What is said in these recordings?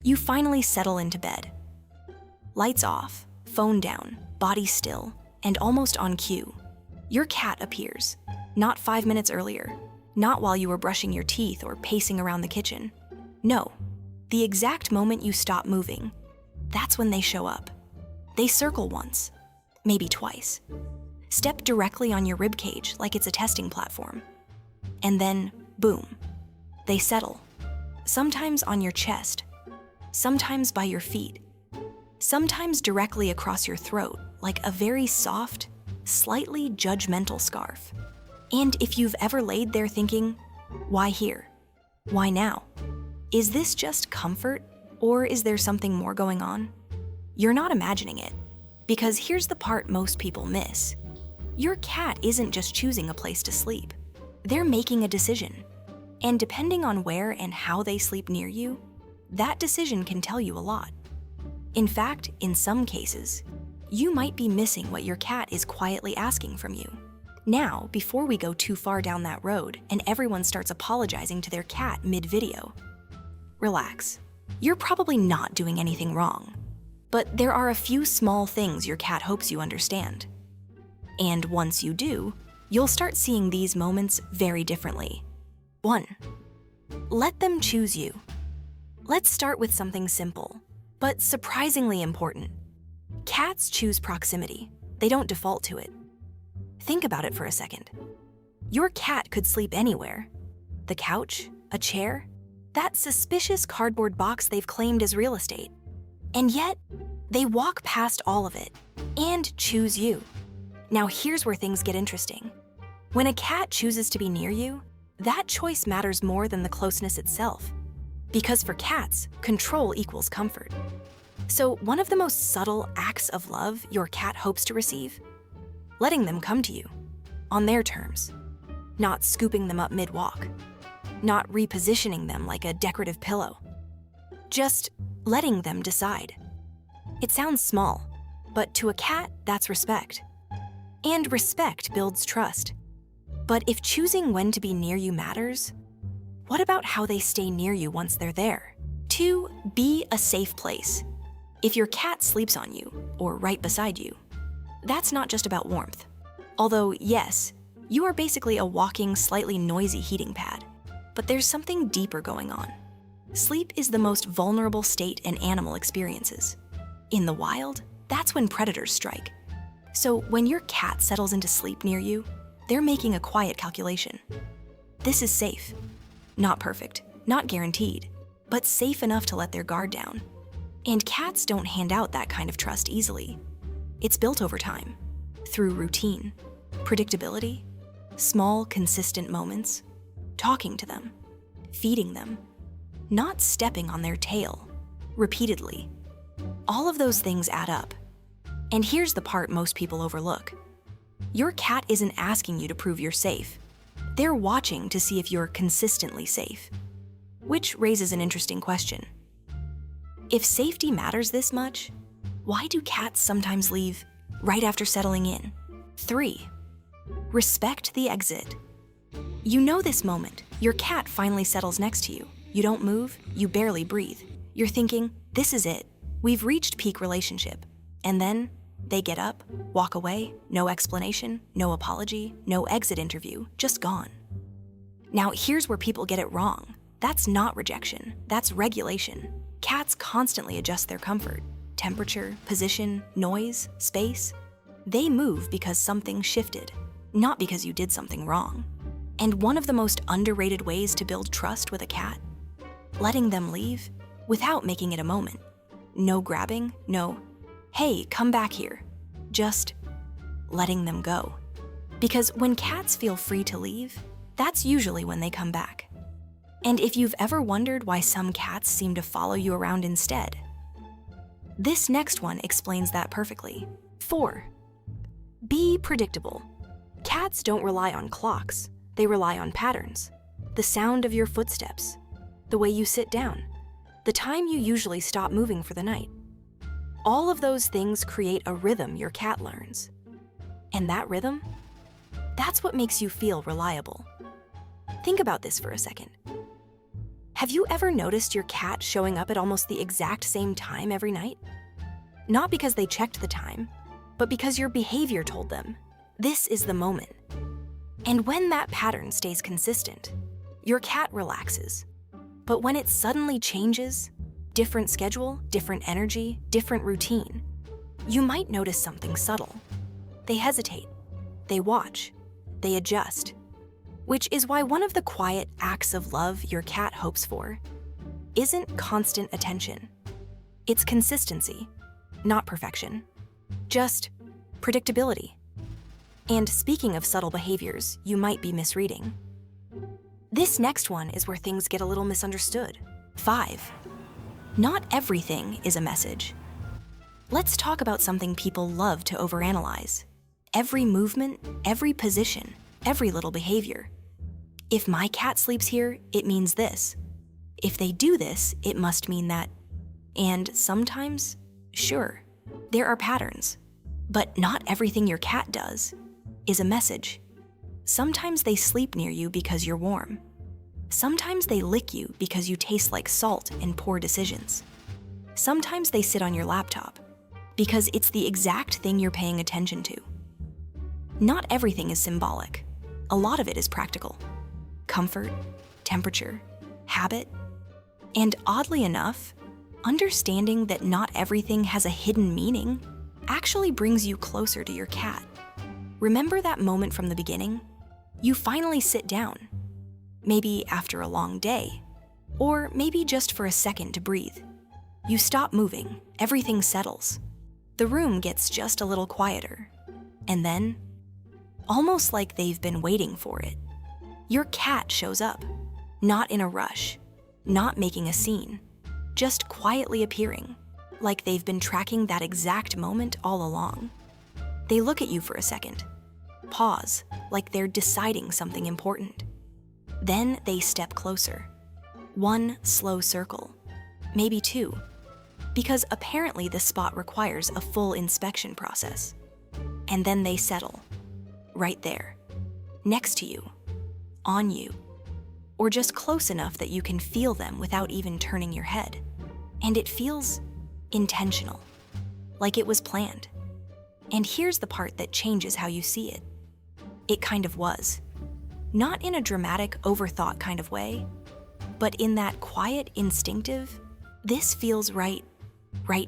You finally settle into bed. Lights off, phone down, body still, and almost on cue. Your cat appears, not 5 minutes earlier, not while you were brushing your teeth or pacing around the kitchen. No, the exact moment you stop moving, that's when they show up. They circle once, maybe twice. Step directly on your ribcage like it's a testing platform. And then, boom, they settle. Sometimes on your chest, sometimes by your feet, sometimes directly across your throat like a very soft, slightly judgmental scarf. And if you've ever laid there thinking, why here? Why now? Is this just comfort, or is there something more going on? You're not imagining it, because here's the part most people miss. Your cat isn't just choosing a place to sleep. They're making a decision. And depending on where and how they sleep near you, that decision can tell you a lot. In fact, in some cases, you might be missing what your cat is quietly asking from you. Now, before we go too far down that road and everyone starts apologizing to their cat mid-video, relax. You're probably not doing anything wrong. But there are a few small things your cat hopes you understand. And once you do, you'll start seeing these moments very differently. 1. Let them choose you. Let's start with something simple, but surprisingly important. Cats choose proximity. They don't default to it. Think about it for a second. Your cat could sleep anywhere. The couch, a chair, that suspicious cardboard box they've claimed as real estate. And yet, they walk past all of it and choose you. Now here's where things get interesting. When a cat chooses to be near you, that choice matters more than the closeness itself. Because for cats, control equals comfort. So one of the most subtle acts of love your cat hopes to receive? Letting them come to you, on their terms. Not scooping them up mid-walk. Not repositioning them like a decorative pillow. Just letting them decide. It sounds small, but to a cat, that's respect. And respect builds trust. But if choosing when to be near you matters, what about how they stay near you once they're there? 2, be a safe place. If your cat sleeps on you, or right beside you, that's not just about warmth. Although, yes, you are basically a walking, slightly noisy heating pad. But there's something deeper going on. Sleep is the most vulnerable state an animal experiences. In the wild, that's when predators strike. So when your cat settles into sleep near you, they're making a quiet calculation. This is safe. Not perfect, not guaranteed, but safe enough to let their guard down. And cats don't hand out that kind of trust easily. It's built over time, through routine, predictability, small, consistent moments, talking to them, feeding them, not stepping on their tail, repeatedly. All of those things add up. And here's the part most people overlook. Your cat isn't asking you to prove you're safe. They're watching to see if you're consistently safe. Which raises an interesting question. If safety matters this much, why do cats sometimes leave right after settling in? 3, respect the exit. You know this moment. Your cat finally settles next to you. You don't move, you barely breathe. You're thinking, this is it. We've reached peak relationship. And then they get up, walk away, no explanation, no apology, no exit interview, just gone. Now here's where people get it wrong. That's not rejection, that's regulation. Cats constantly adjust their comfort. Temperature, position, noise, space. They move because something shifted, not because you did something wrong. And one of the most underrated ways to build trust with a cat? Letting them leave without making it a moment. No grabbing, no, hey, come back here. Just letting them go. Because when cats feel free to leave, that's usually when they come back. And if you've ever wondered why some cats seem to follow you around instead, this next one explains that perfectly. 4, be predictable. Cats don't rely on clocks, they rely on patterns. The sound of your footsteps, the way you sit down, the time you usually stop moving for the night. All of those things create a rhythm your cat learns. And that rhythm, that's what makes you feel reliable. Think about this for a second. Have you ever noticed your cat showing up at almost the exact same time every night? Not because they checked the time, but because your behavior told them, this is the moment. And when that pattern stays consistent, your cat relaxes. But when it suddenly changes, different schedule, different energy, different routine, you might notice something subtle. They hesitate, they watch, they adjust, which is why one of the quiet acts of love your cat hopes for isn't constant attention. It's consistency, not perfection, just predictability. And speaking of subtle behaviors you might be misreading, this next one is where things get a little misunderstood. 5. Not everything is a message. Let's talk about something people love to overanalyze. Every movement, every position, every little behavior. If my cat sleeps here, it means this. If they do this, it must mean that. And sometimes, sure, there are patterns, but not everything your cat does is a message. Sometimes they sleep near you because you're warm. Sometimes they lick you because you taste like salt and poor decisions. Sometimes they sit on your laptop because it's the exact thing you're paying attention to. Not everything is symbolic. A lot of it is practical. Comfort, temperature, habit, and oddly enough, understanding that not everything has a hidden meaning actually brings you closer to your cat. Remember that moment from the beginning? You finally sit down, maybe after a long day, or maybe just for a second to breathe. You stop moving, everything settles. The room gets just a little quieter, and then, almost like they've been waiting for it, your cat shows up, not in a rush, not making a scene, just quietly appearing, like they've been tracking that exact moment all along. They look at you for a second, pause, like they're deciding something important. Then they step closer. One slow circle, maybe two, because apparently the spot requires a full inspection process. And then they settle, right there, next to you, on you, or just close enough that you can feel them without even turning your head. And it feels intentional, like it was planned. And here's the part that changes how you see it. It kind of was. Not in a dramatic, overthought kind of way, but in that quiet, instinctive, this feels right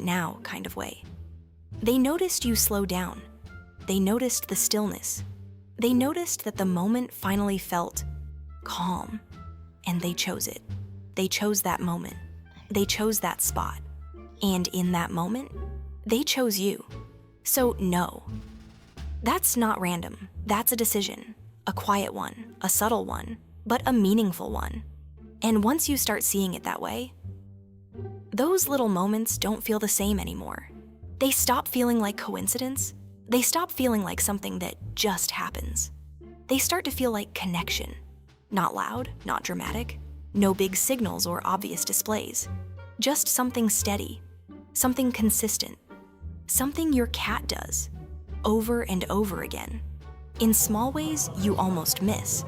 now kind of way. They noticed you slow down. They noticed the stillness. They noticed that the moment finally felt calm, and they chose it. They chose that moment. They chose that spot. And in that moment, they chose you. So no, that's not random. That's a decision, a quiet one, a subtle one, but a meaningful one. And once you start seeing it that way, those little moments don't feel the same anymore. They stop feeling like coincidence. They stop feeling like something that just happens. They start to feel like connection. Not loud, not dramatic, no big signals or obvious displays. Just something steady, something consistent, something your cat does, over and over again, in small ways you almost miss.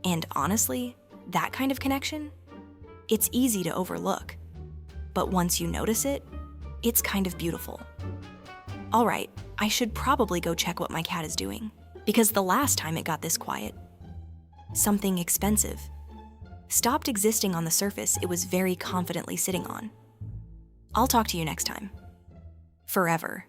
And honestly, that kind of connection, it's easy to overlook. But once you notice it, it's kind of beautiful. All right, I should probably go check what my cat is doing, because the last time it got this quiet, something expensive stopped existing on the surface it was very confidently sitting on. I'll talk to you next time. FurEver.